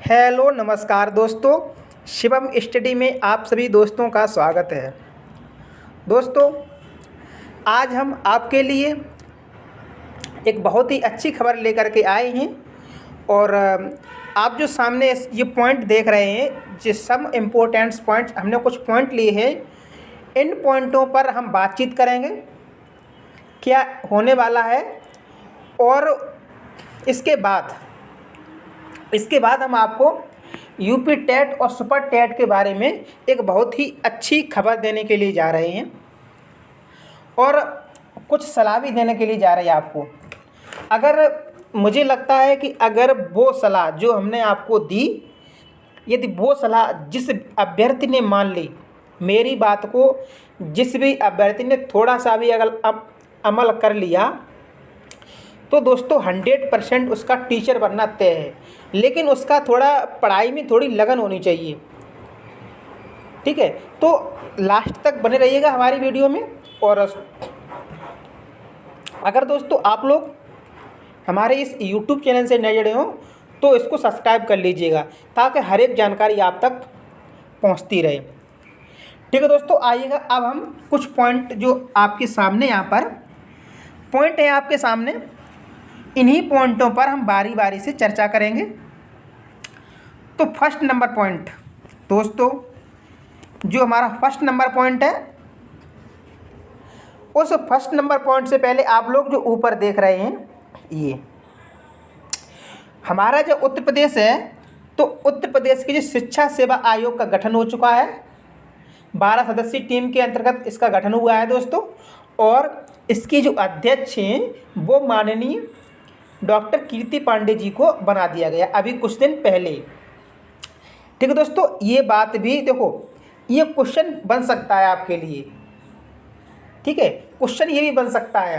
Hello नमस्कार दोस्तों। Shivam study में आप सभी दोस्तों का स्वागत है। दोस्तों, आज हम आपके लिए एक बहुत ही अच्छी खबर लेकर के आए हैं और आप जो सामने ये पॉइंट देख रहे हैं, जो सम इम्पोर्टेंट्स पॉइंट्स हमने कुछ पॉइंट लिए हैं, इन पॉइंटों पर हम बातचीत करेंगे क्या होने वाला है। और इसके बाद हम आपको यूपी टेट और सुपर टेट के बारे में एक बहुत ही अच्छी खबर देने के लिए जा रहे हैं और कुछ सलाह भी देने के लिए जा रहे हैं आपको। अगर मुझे लगता है कि अगर वो सलाह जो हमने आपको दी, यदि वो सलाह जिस अभ्यर्थी ने मान ली, मेरी बात को जिस भी अभ्यर्थी ने थोड़ा सा भी अगर अमल कर लिया, तो दोस्तों 100% उसका टीचर बनना तय है। लेकिन उसका थोड़ा पढ़ाई में थोड़ी लगन होनी चाहिए, ठीक है। तो लास्ट तक बने रहिएगा हमारी वीडियो में। और अगर दोस्तों आप लोग हमारे इस YouTube चैनल से नए जुड़े हों तो इसको सब्सक्राइब कर लीजिएगा, ताकि हर एक जानकारी आप तक पहुंचती रहे। ठीक है दोस्तों, आइएगा अब हम कुछ पॉइंट जो आपके सामने यहाँ पर पॉइंट है आपके सामने, इन्हीं पॉइंटों पर हम बारी बारी से चर्चा करेंगे। तो फर्स्ट नंबर पॉइंट दोस्तों, जो हमारा फर्स्ट नंबर पॉइंट है, उस फर्स्ट नंबर पॉइंट से पहले आप लोग जो ऊपर देख रहे हैं, ये हमारा जो उत्तर प्रदेश है, तो उत्तर प्रदेश की जो शिक्षा सेवा आयोग का गठन हो चुका है। 12 सदस्यीय टीम के अंतर्गत इसका गठन हुआ है दोस्तों। और इसकी जो अध्यक्ष हैं वो माननीय डॉक्टर कीर्ति पांडे जी को बना दिया गया अभी कुछ दिन पहले। ठीक है दोस्तों, ये बात भी देखो, ये क्वेश्चन बन सकता है आपके लिए, ठीक है। क्वेश्चन ये भी बन सकता है।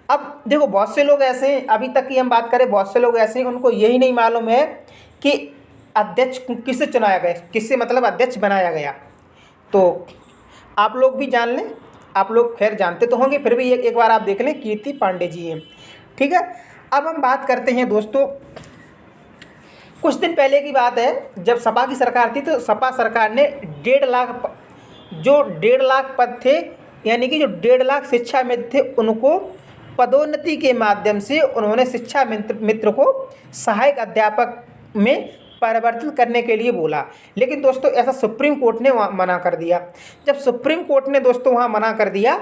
अब देखो, बहुत से लोग ऐसे हैं, अभी तक की हम बात करें, बहुत से लोग ऐसे हैं उनको यही नहीं मालूम है कि अध्यक्ष किससे चुनाया गया, किससे मतलब अध्यक्ष बनाया गया। तो आप लोग भी जान लें, आप लोग खैर जानते तो होंगे, फिर भी एक बार आप देख लें, कीर्ति पांडे जी हैं, ठीक है। अब हम बात करते हैं दोस्तों, कुछ दिन पहले की बात है, जब सपा की सरकार थी, तो सपा सरकार ने 1.5 लाख पद थे, यानी कि जो 1.5 लाख शिक्षा मित्र थे, उनको पदोन्नति के माध्यम से उन्होंने शिक्षा मित्र को सहायक अध्यापक में परिवर्तित करने के लिए बोला। लेकिन दोस्तों ऐसा सुप्रीम कोर्ट ने वहाँ मना कर दिया। जब सुप्रीम कोर्ट ने दोस्तों वहाँ मना कर दिया,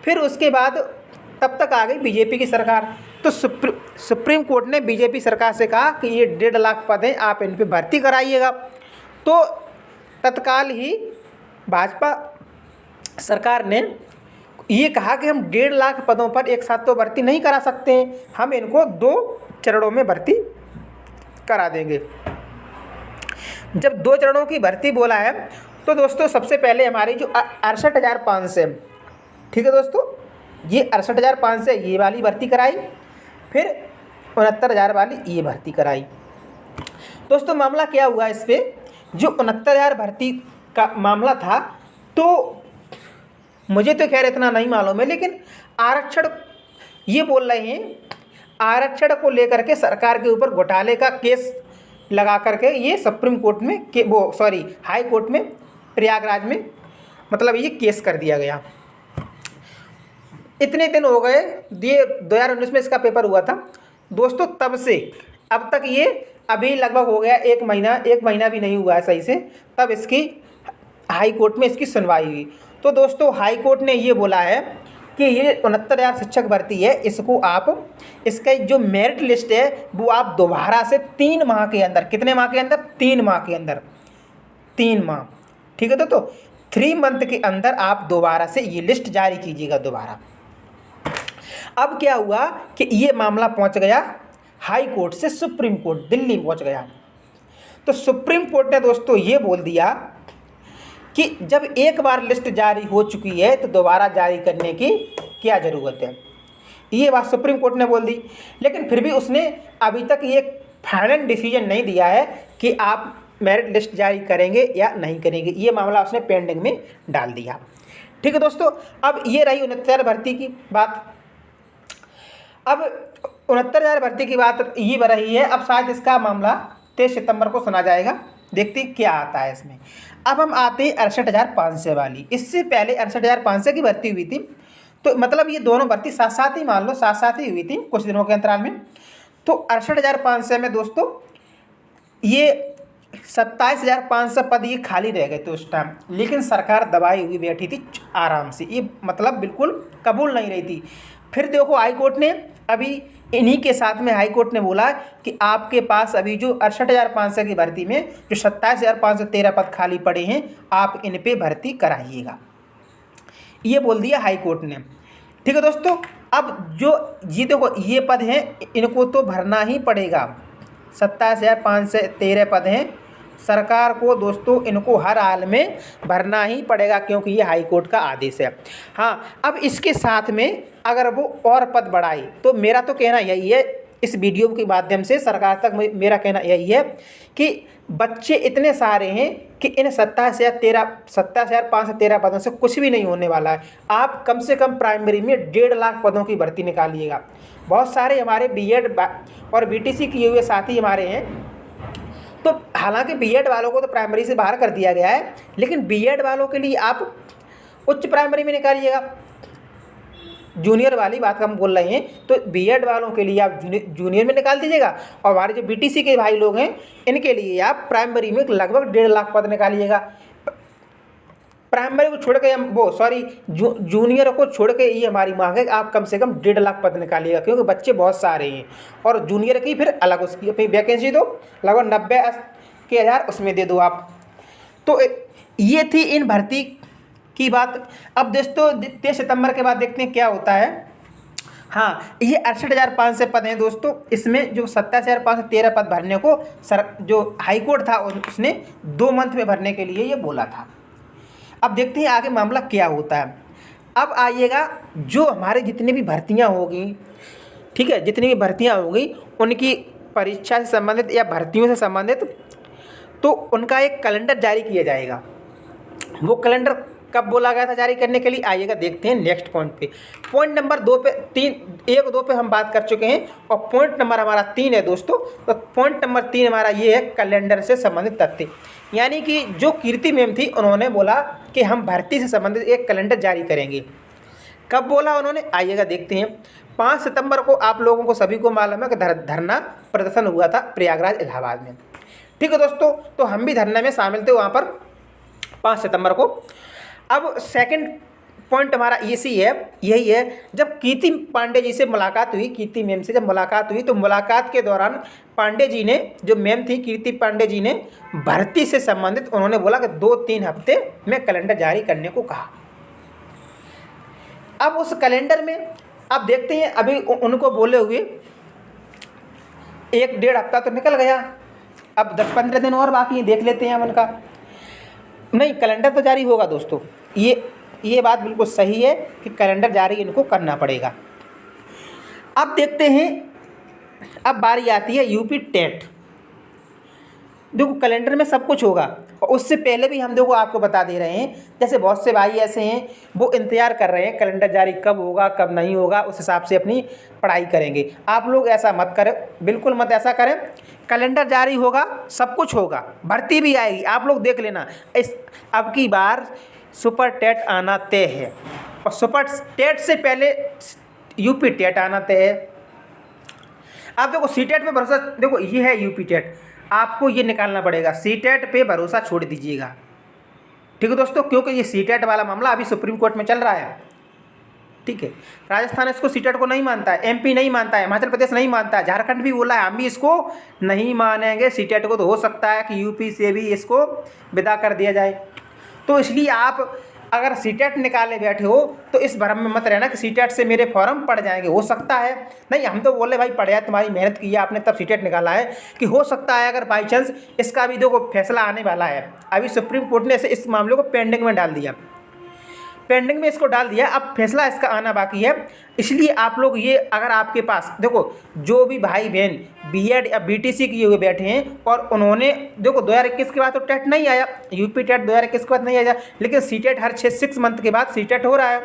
फिर उसके बाद तब तक आ गई बीजेपी की सरकार। तो सुप्रीम कोर्ट ने बीजेपी सरकार से कहा कि ये 1.5 लाख पद हैं, आप इन पर भर्ती कराइएगा। तो तत्काल ही भाजपा सरकार ने ये कहा कि हम 1.5 लाख पदों पर एक साथ तो भर्ती नहीं करा सकते हैं, हम इनको 2 चरणों में भर्ती करा देंगे। जब 2 चरणों की भर्ती बोला है, तो दोस्तों सबसे पहले हमारी जो 68,500, ठीक है दोस्तों, ये 68,500 ये वाली भर्ती कराई, फिर 69,000 वाली ये भर्ती कराई। दोस्तों मामला क्या हुआ इस पर, जो 69,000 भर्ती का मामला था, तो मुझे तो खैर इतना नहीं मालूम है, लेकिन आरक्षण ये बोल रहे हैं, आरक्षण को लेकर के सरकार के ऊपर घोटाले का केस लगा करके ये सुप्रीम कोर्ट में हाई कोर्ट में प्रयागराज में मतलब ये केस कर दिया गया। इतने दिन हो गए, ये 2019 में इसका पेपर हुआ था दोस्तों, तब से अब तक ये अभी लगभग हो गया 1 महीना भी नहीं हुआ है सही से, तब इसकी हाई कोर्ट में इसकी सुनवाई हुई। तो दोस्तों हाई कोर्ट ने ये बोला है कि ये 69,000 शिक्षक भर्ती है, इसको आप, इसका जो मेरिट लिस्ट है वो आप दोबारा से 3 माह के अंदर, कितने माह के अंदर, 3 माह के अंदर, 3 माह, ठीक है। तो 3 मंथ के अंदर आप दोबारा से ये लिस्ट जारी कीजिएगा दोबारा। अब क्या हुआ कि ये मामला पहुंच गया हाई कोर्ट से सुप्रीम कोर्ट, दिल्ली पहुंच गया। तो सुप्रीम कोर्ट ने दोस्तों ये बोल दिया कि जब एक बार लिस्ट जारी हो चुकी है तो दोबारा जारी करने की क्या ज़रूरत है, ये बात सुप्रीम कोर्ट ने बोल दी। लेकिन फिर भी उसने अभी तक ये फाइनल डिसीजन नहीं दिया है कि आप मेरिट लिस्ट जारी करेंगे या नहीं करेंगे, ये मामला उसने पेंडिंग में डाल दिया। ठीक है दोस्तों, अब ये रही 69,000 भर्ती की बात। अब 69,000 भर्ती की बात ये रही है, अब शायद इसका मामला 23 सितंबर को सुना जाएगा। देखते हैं क्या आता है इसमें। अब हम आते हैं 68,500 वाली। इससे पहले 68,500 की भर्ती हुई थी, तो मतलब ये दोनों भर्ती साथ साथ ही, मान लो साथ साथ ही हुई थी कुछ दिनों के अंतराल में। तो 68,500 में दोस्तों ये 27,500 पद ये खाली रह गए थे उस टाइम, लेकिन सरकार दबाई हुई बैठी थी आराम से, ये मतलब बिल्कुल कबूल नहीं रही थी। फिर देखो हाई कोर्ट ने अभी इन्हीं के साथ में हाई कोर्ट ने बोला कि आपके पास अभी जो 68,500 की भर्ती में जो 27,513 पद खाली पड़े हैं, आप इन पे भर्ती कराइएगा, ये बोल दिया हाई कोर्ट ने। ठीक है दोस्तों, अब जो ये देखो ये पद हैं इनको तो भरना ही पड़ेगा। 27,513 पद हैं, सरकार को दोस्तों इनको हर हाल में भरना ही पड़ेगा, क्योंकि ये हाई कोर्ट का आदेश है। हाँ, अब इसके साथ में अगर वो और पद बढ़ाई तो मेरा तो कहना यही है, इस वीडियो के माध्यम से सरकार तक मेरा कहना यही है कि बच्चे इतने सारे हैं कि इन 27,513 पदों से कुछ भी नहीं होने वाला है। आप कम से कम प्राइमरी में 1.5 लाख पदों की भर्ती निकालिएगा। बहुत सारे हमारे बीएड और बीटीसी किए हुए साथी हमारे हैं, तो हालांकि बीएड वालों को तो प्राइमरी से बाहर कर दिया गया है, लेकिन बीएड वालों के लिए आप उच्च प्राइमरी में निकालिएगा। जूनियर वाली बात हम बोल रहे हैं, तो बीएड वालों के लिए आप जूनियर में निकाल दीजिएगा, और हमारे जो बीटीसी के भाई लोग हैं इनके लिए आप प्राइमरी में लगभग 1.5 लाख पद निकालिएगा। प्राइमरी को छोड़ के हम जूनियर को छोड़ के ये हमारी मांग है कि आप कम से कम 1.5 लाख पद निकालिएगा, क्योंकि बच्चे बहुत सारे हैं। और जूनियर की फिर अलग उसकी अपनी वैकेंसी दो, लगभग 90,000 उसमें दे दो आप। तो ये थी इन भर्ती की बात। अब दोस्तों 23 सितंबर के बाद देखते हैं क्या होता है। हाँ, ये 68,500 पद हैं दोस्तों, इसमें जो 27,513 पद भरने को जो हाई कोर्ट था उसने 2 मंथ में भरने के लिए ये बोला था। अब देखते हैं आगे मामला क्या होता है। अब आइएगा, जो हमारे जितनी भी भर्तियां होगी, ठीक है, जितनी भी भर्तियां होगी उनकी परीक्षा से संबंधित या भर्तियों से संबंधित, तो उनका एक कैलेंडर जारी किया जाएगा। वो कैलेंडर कब बोला गया था जारी करने के लिए, आइएगा देखते हैं नेक्स्ट पॉइंट पे। पॉइंट नंबर 2 पे 1-2 पे हम बात कर चुके हैं, और पॉइंट नंबर हमारा 3 है दोस्तों। तो पॉइंट नंबर 3 हमारा ये है कैलेंडर से संबंधित तथ्य, यानी कि जो कीर्ति मैम थी उन्होंने बोला कि हम भर्ती से संबंधित एक कैलेंडर जारी करेंगे। कब बोला उन्होंने, आइएगा देखते हैं। 5 सितंबर को आप लोगों को सभी को मालूम है कि धरना प्रदर्शन हुआ था प्रयागराज इलाहाबाद में। ठीक है दोस्तों, तो हम भी धरने में शामिल थे वहाँ पर 5 सितंबर को। अब सेकंड पॉइंट हमारा यही है, जब कीर्ति पांडे जी से मुलाकात हुई, कीर्ति मैम से जब मुलाकात हुई, तो मुलाकात के दौरान पांडे जी ने, जो मैम थी कीर्ति पांडे जी ने, भर्ती से संबंधित उन्होंने बोला कि 2-3 हफ्ते में कैलेंडर जारी करने को कहा। अब उस कैलेंडर में अब देखते हैं, अभी उनको बोले हुए 1-1.5 हफ्ता तो निकल गया, अब 10-15 दिन और बाकी हैं, देख लेते हैं हम उनका। नहीं, कैलेंडर तो जारी होगा दोस्तों, ये बात बिल्कुल सही है कि कैलेंडर जारी इनको करना पड़ेगा। अब देखते हैं, अब बारी आती है यूपी टेट। देखो कैलेंडर में सब कुछ होगा, और उससे पहले भी हम देखो आपको बता दे रहे हैं, जैसे बहुत से भाई ऐसे हैं वो इंतज़ार कर रहे हैं कैलेंडर जारी कब होगा कब नहीं होगा, उस हिसाब से अपनी पढ़ाई करेंगे। आप लोग ऐसा मत करें, बिल्कुल मत ऐसा करें। कैलेंडर जारी होगा, सब कुछ होगा, भर्ती भी आएगी, आप लोग देख लेना। अब की बार सुपर टेट आना तय है, और सुपर टेट से पहले यूपी टेट आना तय है। आप देखो सीटेट पे भरोसा, देखो ये है यूपी टेट, आपको ये निकालना पड़ेगा, सीटेट पे भरोसा छोड़ दीजिएगा। ठीक है दोस्तों, क्योंकि ये सीटेट वाला मामला अभी सुप्रीम कोर्ट में चल रहा है। ठीक है, राजस्थान इसको सीटेट को नहीं मानता है, एमपी नहीं मानता है, हिमाचल प्रदेश नहीं मानता है, झारखंड भी बोला है हम भी इसको नहीं मानेंगे सीटेट को। तो हो सकता है कि यूपी से भी इसको विदा कर दिया जाए। तो इसलिए आप अगर सीटेट निकाले बैठे हो तो इस भ्रम में मत रहना कि सीटेट से मेरे फॉर्म पड़ जाएंगे, हो सकता है नहीं। हम तो बोले भाई पढ़ा, तुम्हारी मेहनत की है आपने, तब सीटेट निकाला है, कि हो सकता है अगर बाई चांस इसका भी देखो फैसला आने वाला है। अभी सुप्रीम कोर्ट ने इस मामले को पेंडिंग में डाल दिया, पेंडिंग में इसको डाल दिया, अब फैसला इसका आना बाकी है। इसलिए आप लोग ये, अगर आपके पास देखो जो भी भाई बहन बीएड या बीटीसी किए हुए बैठे हैं, और उन्होंने देखो 2021 के बाद तो टेट नहीं आया, यूपी टेट 2021 के बाद नहीं आया, लेकिन सीटेट हर 6 मंथ के बाद सीटेट हो रहा है।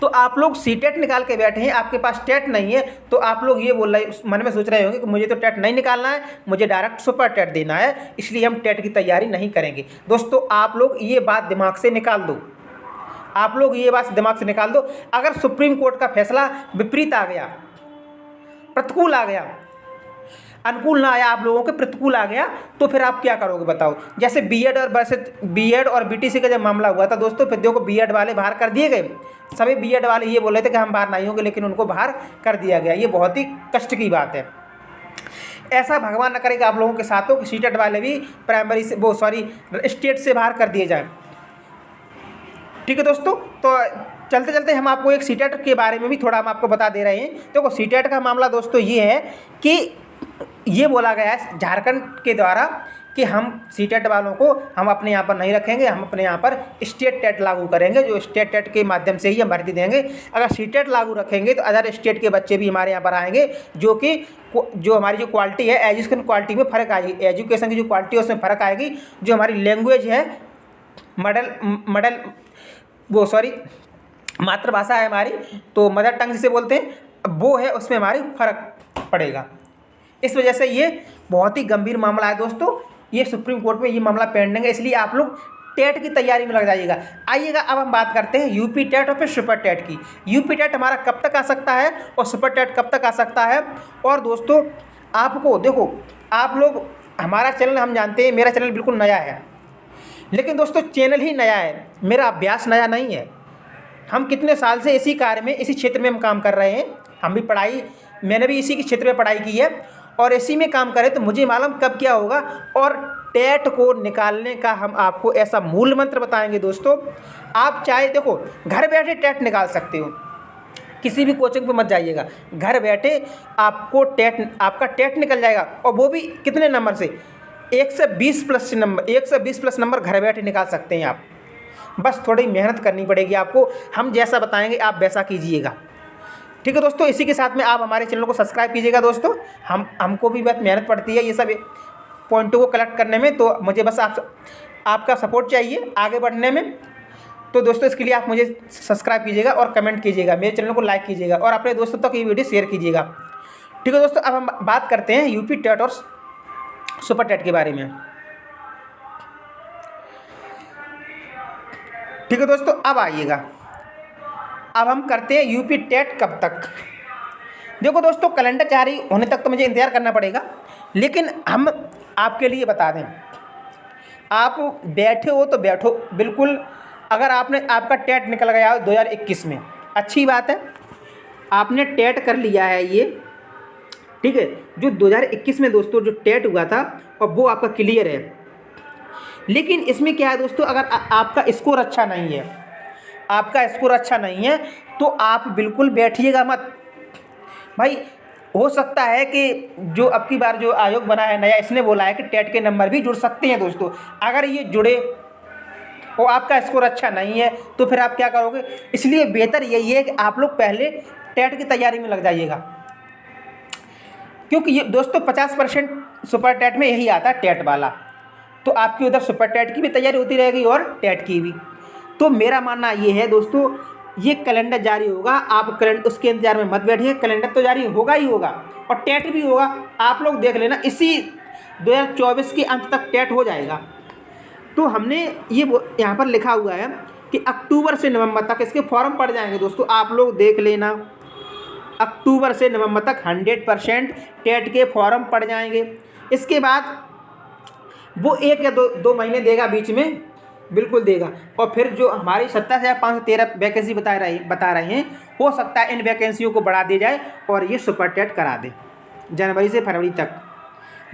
तो आप लोग सीटेट निकाल के बैठे हैं, आपके पास टेट नहीं है, तो आप लोग ये बोल रहे मन में सोच रहे होंगे कि मुझे तो टेट नहीं निकालना है, मुझे डायरेक्ट सुपर टेट देना है, इसलिए हम टेट की तैयारी नहीं करेंगे। दोस्तों आप लोग ये बात दिमाग से निकाल दो, आप लोग ये बात दिमाग से निकाल दो। अगर सुप्रीम कोर्ट का फैसला विपरीत आ गया, प्रतिकूल आ गया, अनुकूल ना आया, आप लोगों के प्रतिकूल आ गया, तो फिर आप क्या करोगे बताओ। जैसे बीएड और बीटीसी का जब मामला हुआ था दोस्तों, फिर देखो बीएड वाले बाहर कर दिए गए, सभी बीएड वाले ये बोल रहे थे कि हम बाहर नहीं होंगे, लेकिन उनको बाहर कर दिया गया। ये बहुत ही कष्ट की बात है। ऐसा भगवान न करे कि आप लोगों के साथ हो कि सीटेट वाले भी प्राइमरी से स्टेट से बाहर कर दिए जाएँ। ठीक है दोस्तों, तो चलते चलते हम आपको एक सीटेट के बारे में भी थोड़ा हम आपको बता दे रहे हैं। देखो सीटेट का मामला दोस्तों ये है कि ये बोला गया है झारखंड के द्वारा कि हम सीटेट वालों को हम अपने यहाँ पर नहीं रखेंगे, हम अपने यहाँ पर स्टेट टेट लागू करेंगे, जो स्टेट टेट के माध्यम से ही हम भर्ती देंगे। अगर सीटेट लागू रखेंगे तो अदर स्टेट के बच्चे भी हमारे यहाँ पर आएंगे, जो हमारी जो क्वालिटी है एजुकेशन क्वालिटी में फ़र्क आएगी, एजुकेशन की जो क्वालिटी है उसमें फ़र्क आएगी। जो हमारी लैंग्वेज है मातृभाषा है हमारी, तो मदर टंग जिसे बोलते हैं, वो है, उसमें हमारी फ़र्क पड़ेगा। इस वजह से ये बहुत ही गंभीर मामला है दोस्तों। ये सुप्रीम कोर्ट में ये मामला पेंडिंग है, इसलिए आप लोग टेट की तैयारी में लग जाइएगा। आइएगा अब हम बात करते हैं यूपी टेट और फिर सुपर टेट की। यूपी टेट हमारा कब तक आ सकता है और सुपर टेट कब तक आ सकता है। और दोस्तों आपको देखो, आप लोग हमारा चैनल हम जानते हैं, मेरा चैनल बिल्कुल नया है, लेकिन दोस्तों चैनल ही नया है, मेरा अभ्यास नया नहीं है। हम कितने साल से इसी कार्य में, इसी क्षेत्र में हम काम कर रहे हैं। हम भी मैंने भी इसी के क्षेत्र में पढ़ाई की है और इसी में काम करें, तो मुझे मालूम कब क्या होगा। और टेट को निकालने का हम आपको ऐसा मूल मंत्र बताएंगे दोस्तों। आप चाहे देखो घर बैठे टेट निकाल सकते हो, किसी भी कोचिंग पे मत जाइएगा, घर बैठे आपका टेट निकल जाएगा। और वो भी कितने नंबर से, 120 प्लस नंबर घर बैठे निकाल सकते हैं आप। बस थोड़ी मेहनत करनी पड़ेगी आपको, हम जैसा बताएंगे आप वैसा कीजिएगा। ठीक है दोस्तों, इसी के साथ में आप हमारे चैनल को सब्सक्राइब कीजिएगा दोस्तों। हमको भी बहुत मेहनत पड़ती है ये सब पॉइंटों को कलेक्ट करने में, तो मुझे बस आपका सपोर्ट चाहिए आगे बढ़ने में। तो दोस्तों इसके लिए आप मुझे सब्सक्राइब कीजिएगा और कमेंट कीजिएगा, मेरे चैनल को लाइक कीजिएगा और अपने दोस्तों तक ये वीडियो शेयर कीजिएगा। ठीक है दोस्तों, अब हम बात करते हैं यूपी टेट और सुपर टेट के बारे में। ठीक है दोस्तों, अब आइएगा, अब हम करते हैं यूपी टेट कब तक। देखो दोस्तों, कैलेंडर जारी होने तक तो मुझे इंतज़ार करना पड़ेगा, लेकिन हम आपके लिए बता दें, आप बैठे हो तो बैठो बिल्कुल। अगर आपका टेट निकल गया हो 2021 में, अच्छी बात है, आपने टेट कर लिया है ये, ठीक है। जो 2021 में दोस्तों जो टेट हुआ था और वो आपका क्लियर है। लेकिन इसमें क्या है दोस्तों, अगर आपका स्कोर अच्छा नहीं है, तो आप बिल्कुल बैठिएगा मत भाई। हो सकता है कि जो अब की बार जो आयोग बना है नया, इसने बोला है कि टेट के नंबर भी जुड़ सकते हैं दोस्तों। अगर ये जुड़े और आपका स्कोर अच्छा नहीं है तो फिर आप क्या करोगे। इसलिए बेहतर यही है कि आप लोग पहले टेट की तैयारी में लग जाइएगा, क्योंकि ये दोस्तों 50% सुपर टेट में यही आता है टेट वाला। तो आपकी उधर सुपर टेट की भी तैयारी होती रहेगी और टेट की भी। तो मेरा मानना ये है दोस्तों, ये कैलेंडर जारी होगा, आप उसके इंतजार में मत बैठिए, कैलेंडर तो जारी होगा ही होगा और टेट भी होगा। आप लोग देख लेना, इसी 2024 के अंत तक टेट हो जाएगा। तो हमने ये यहाँ पर लिखा हुआ है कि अक्टूबर से नवंबर तक इसके फॉर्म पड़ जाएंगे दोस्तों। आप लोग देख लेना, अक्टूबर से नवंबर तक 100% टेट के फॉर्म पड़ जाएंगे। इसके बाद वो 1 या 2 महीने देगा, बीच में बिल्कुल देगा। और फिर जो हमारी 27,513 वैकेंसी बता रहे हैं, हो सकता है इन वैकेंसियों को बढ़ा दी जाए और ये सुपर टेट करा दे जनवरी से फरवरी तक।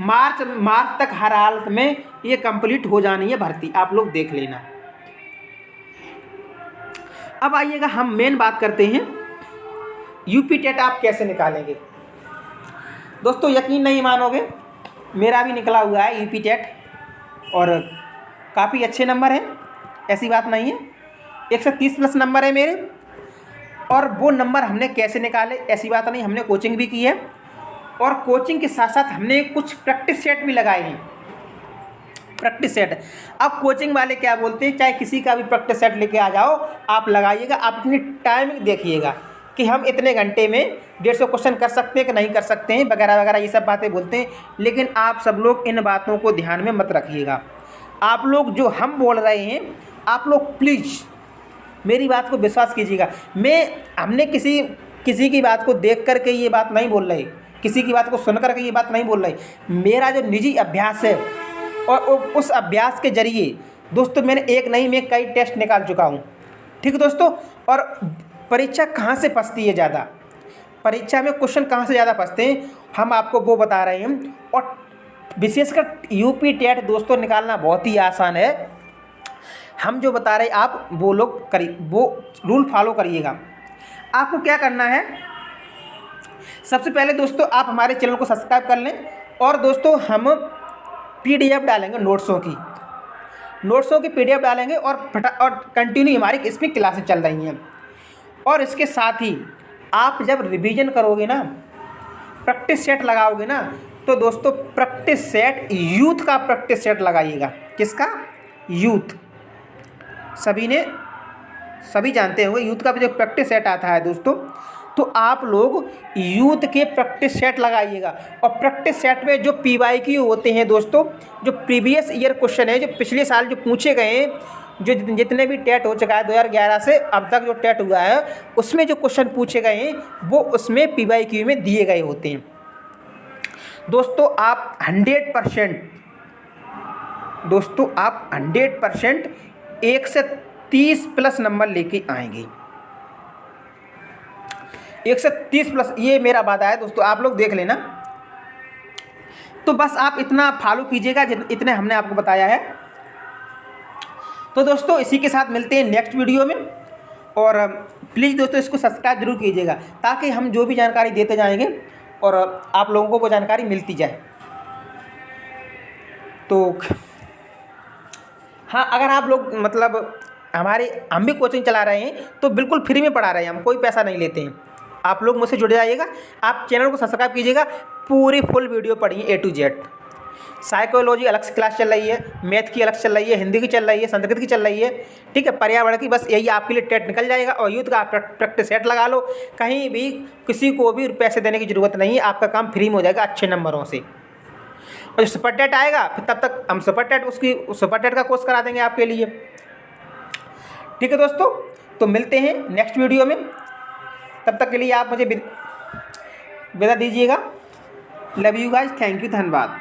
मार्च तक हर हालत में ये कंप्लीट हो जानी है भर्ती, आप लोग देख लेना। अब आइएगा, हम मेन बात करते हैं यूपी टेट आप कैसे निकालेंगे। दोस्तों यकीन नहीं मानोगे, मेरा भी निकला हुआ है यूपी टेट और काफ़ी अच्छे नंबर हैं, ऐसी बात नहीं है। 130 प्लस नंबर है मेरे। और वो नंबर हमने कैसे निकाले, ऐसी बात नहीं, हमने कोचिंग भी की है और कोचिंग के साथ साथ हमने कुछ प्रैक्टिस सेट भी लगाए हैं। Practice set. अब कोचिंग वाले क्या बोलते हैं, चाहे किसी का भी प्रैक्टिस सेट लेके आ जाओ, आप लगाइएगा, आप अपनी टाइमिंग देखिएगा कि हम इतने घंटे में 150 क्वेश्चन कर सकते हैं कि नहीं कर सकते हैं, वगैरह वगैरह ये सब बातें बोलते हैं। लेकिन आप सब लोग इन बातों को ध्यान में मत रखिएगा। आप लोग जो हम बोल रहे हैं, आप लोग प्लीज़ मेरी बात को विश्वास कीजिएगा। हमने किसी की बात को देख कर के ये बात नहीं बोल रहे, किसी की बात को सुन कर के ये बात नहीं बोल रहे। मेरा जो निजी अभ्यास है और उस अभ्यास के ज़रिए दोस्तों मैंने एक नहीं मैं कई टेस्ट निकाल चुका हूँ। ठीक है दोस्तों। और परीक्षा कहाँ से फंसती है ज़्यादा, परीक्षा में क्वेश्चन कहाँ से ज़्यादा फंसते हैं, हम आपको वो बता रहे हैं। और विशेषकर यूपी टेट दोस्तों निकालना बहुत ही आसान है। हम जो बता रहे हैं आप वो लोग करिए, वो रूल फॉलो करिएगा। आपको क्या करना है, सबसे पहले दोस्तों आप हमारे चैनल को सब्सक्राइब कर लें। और दोस्तों हम PDF डालेंगे नोट्सों की PDF डालेंगे और कंटिन्यू हमारी इसमें क्लासें चल रही हैं। और इसके साथ ही आप जब रिवीजन करोगे ना, प्रैक्टिस सेट लगाओगे ना, तो दोस्तों प्रैक्टिस सेट यूथ का प्रैक्टिस सेट लगाइएगा। किसका? यूथ। सभी जानते होंगे यूथ का जो प्रैक्टिस सेट आता है दोस्तों, तो आप लोग यूथ के प्रैक्टिस सेट लगाइएगा। और प्रैक्टिस सेट में जो PYQ होते हैं दोस्तों, जो प्रीवियस ईयर क्वेश्चन है, जो पिछले साल जो पूछे गए हैं, जो जितने भी टेट हो चुका है 2011 से अब तक जो टेट हुआ है, उसमें जो क्वेश्चन पूछे गए हैं वो उसमें PYQ में दिए गए होते हैं। दोस्तों आप 100% 130+ नंबर लेके आएंगे। 130+, ये मेरा वादा है दोस्तों, आप लोग देख लेना। तो बस आप इतना फॉलो कीजिएगा इतने हमने आपको बताया है। तो दोस्तों इसी के साथ मिलते हैं नेक्स्ट वीडियो में। और प्लीज़ दोस्तों इसको सब्सक्राइब जरूर कीजिएगा, ताकि हम जो भी जानकारी देते जाएंगे और आप लोगों को वो जानकारी मिलती जाए। तो हाँ, अगर आप लोग मतलब हम भी कोचिंग चला रहे हैं तो बिल्कुल फ्री में पढ़ा रहे हैं, हम कोई पैसा नहीं लेते हैं। आप लोग मुझसे जुड़ जाइएगा, आप चैनल को सब्सक्राइब कीजिएगा, पूरी फुल वीडियो पढ़िए A to Z। साइकोलॉजी अलग से क्लास चल रही है, मैथ की अलग चल रही है, हिंदी की चल रही है, संस्कृत की चल रही है, ठीक है, पर्यावरण की। बस यही आपके लिए टेट निकल जाएगा। और यूथ का प्रैक्टिस सेट लगा लो, कहीं भी किसी को भी पैसे देने की ज़रूरत नहीं है, आपका काम फ्री में हो जाएगा अच्छे नंबरों से। और जो सुपर टेट आएगा फिर तब तक हम सुपर टेट का कोर्स करा देंगे आपके लिए। ठीक है दोस्तों, तो मिलते हैं नेक्स्ट वीडियो में। तब तक के लिए आप मुझे विदा दीजिएगा। Love you guys, thank you, धन्यवाद।